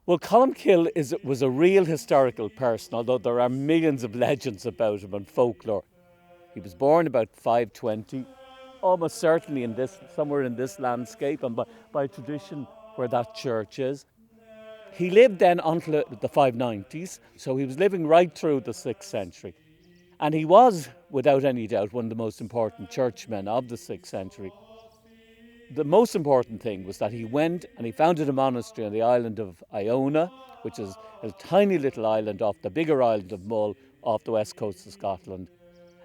Well, Colmcille was a real historical person, although there are millions of legends about him and folklore. He was born about 520, almost certainly somewhere in this landscape, and by tradition where that church is. He lived then until the 590s, so he was living right through the 6th century. And he was, without any doubt, one of the most important churchmen of the 6th century. The most important thing was that he went and he founded a monastery on the island of Iona, which is a tiny little island off the bigger island of Mull off the west coast of Scotland.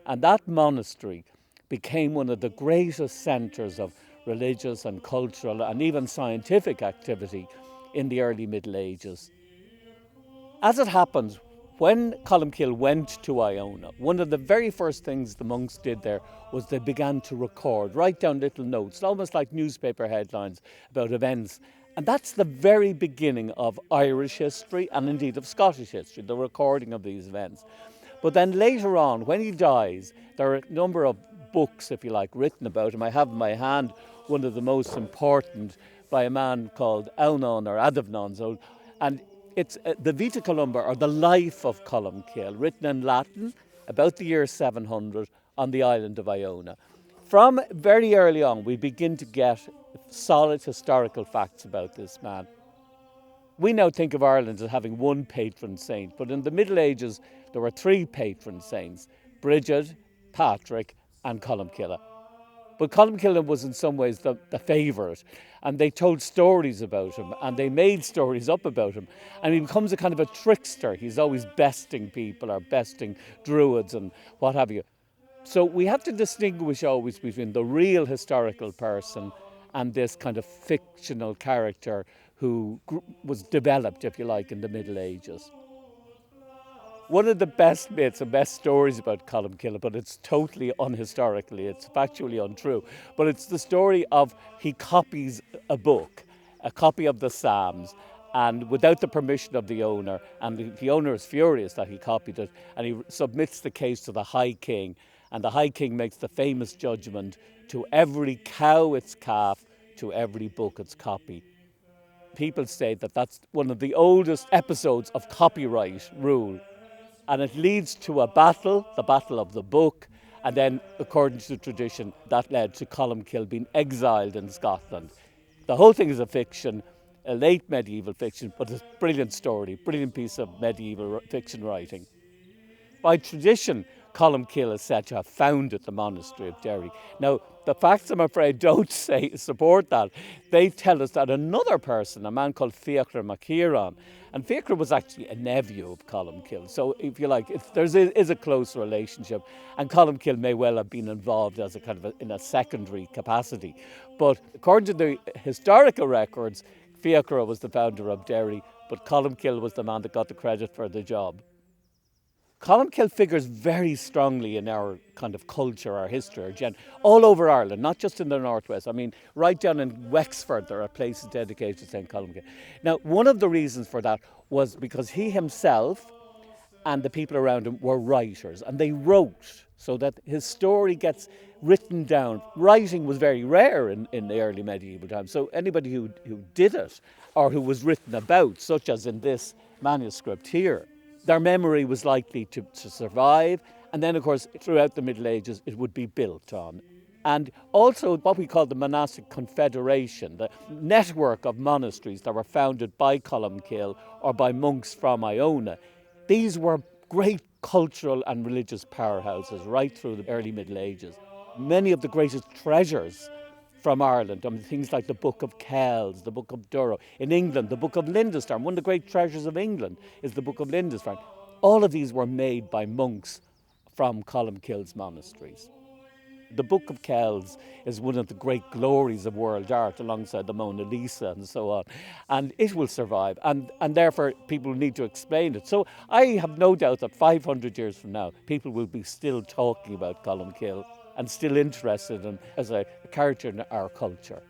And that monastery became one of the greatest centres of religious and cultural and even scientific activity in the early Middle Ages. As it happens, when Colmcille went to Iona, one of the very first things the monks did there was they began to write down little notes, almost like newspaper headlines about events. And that's the very beginning of Irish history and indeed of Scottish history, the recording of these events. But then later on, when he dies, there are a number of books, if you like, written about him. I have in my hand one of the most important by a man called Elnon or Adamnon. And it's the Vita Columba, or the life of Colmcille, written in Latin about the year 700 on the island of Iona. From very early on, we begin to get solid historical facts about this man. We now think of Ireland as having one patron saint, but in the Middle Ages, there were 3 patron saints: Bridget, Patrick, and Colmcille. But Colmcille was in some ways the favourite, and they told stories about him, and they made stories up about him, and he becomes a kind of a trickster. He's always besting people, or besting druids and what have you. So we have to distinguish always between the real historical person and this kind of fictional character who was developed, if you like, in the Middle Ages. One of the best myths and best stories about Colmcille, but it's totally unhistorically, it's factually untrue, but it's the story of he copies a book, a copy of the Psalms, and without the permission of the owner, and the owner is furious that he copied it, and he submits the case to the High King, and the High King makes the famous judgment: to every cow its calf, to every book its copy. People say that that's one of the oldest episodes of copyright rule. And it leads to a battle, the Battle of the Book, and then, according to tradition, that led to Colmcille being exiled in Scotland. The whole thing is a fiction, a late medieval fiction, but it's a brilliant story, brilliant piece of medieval fiction writing. By tradition, Colmcille is said to have founded the monastery of Derry. Now, the facts, I'm afraid, don't support that. They tell us that another person, a man called Fiachra MacKieran, and Fiachra was actually a nephew of Colmcille. So, if you like, there is a close relationship, and Colmcille may well have been involved as a kind of in a secondary capacity. But according to the historical records, Fiachra was the founder of Derry, but Colmcille was the man that got the credit for the job. Colmcille figures very strongly in our kind of culture, our history, all over Ireland, not just in the northwest. I mean, right down in Wexford, there are places dedicated to St. Colmcille. Now, one of the reasons for that was because he himself and the people around him were writers, and they wrote so that his story gets written down. Writing was very rare in the early medieval times, so anybody who did it or who was written about, such as in this manuscript here, their memory was likely to survive, and then, of course, throughout the Middle Ages, it would be built on. And also what we call the monastic confederation, the network of monasteries that were founded by Colmcille or by monks from Iona. These were great cultural and religious powerhouses right through the early Middle Ages. Many of the greatest treasures from Ireland, things like the Book of Kells, the Book of Durrow. In England, the Book of Lindisfarne, one of the great treasures of England is the Book of Lindisfarne. All of these were made by monks from Colmcille's monasteries. The Book of Kells is one of the great glories of world art alongside the Mona Lisa and so on. And it will survive, and therefore people need to explain it. So I have no doubt that 500 years from now, people will be still talking about Colmcille and still interested in as a character in our culture.